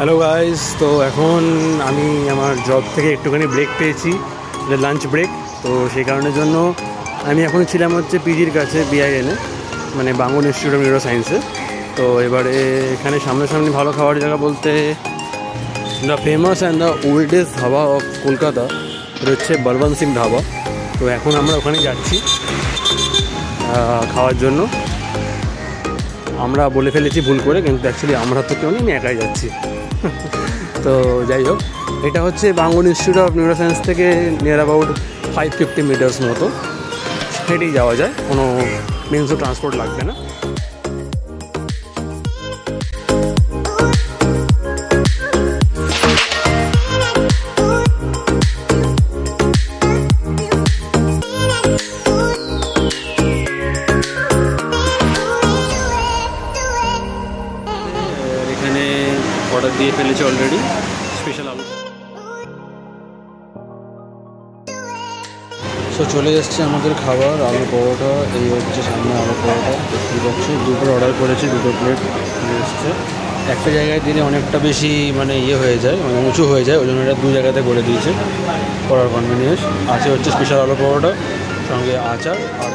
Hello guys, তো এখন আমি আমার জব থেকে একটুখানি ব্রেক পেয়েছি, লাঞ্চ ব্রেক। তো সেই কারণের জন্য আমি এখন ছিলাম হচ্ছে পিজির কাছে BIN-এ, মানে বাঙ্গুর ইনস্টিটিউট অফ নিউরো সায়েন্সে। তো এবারে এখানে সামনাসামনি ভালো খাওয়ার জায়গা বলতে the famous and the oldest dhaba of Kolkata হচ্ছে বলবন্ত সিং ধাবা। তো এখন আমরা ওখানে যাচ্ছি খাওয়ার জন্য। আমরা বলে ফেলেছি ভুল করে, কিন্তু অ্যাকচুয়ালি আমরা তো কেউ নেই, আমি একাই যাচ্ছি। তো যাই হোক, এটা হচ্ছে Bangur institute of neuro science থেকে নিয়ার অ্যাবাউট 550 মিটার্স মতো হেঁটেই যাওয়া যায়, কোনো মিনস অফ ট্রান্সপোর্ট লাগবে না। এখানে অর্ডার দিয়ে ফেলেছি অলরেডি স্পেশাল আলু। সো চলে এসছে আমাদের খাবার, আলু পরোটা। এই হচ্ছে সামনে আলু পরোটা দেখতে পাচ্ছি। দুটো অর্ডার করেছি, দুটো প্লেট নিয়ে এসছে। একটা জায়গায় দিলে অনেকটা বেশি মানে হয়ে যায়, মানে উঁচু হয়ে যায়, ওই জন্য এটা দু জায়গাতে করে দিয়েছে করার কনভিনিয়েন্স। আছে হচ্ছে স্পেশাল আলু পরোটা, সঙ্গে আচার আর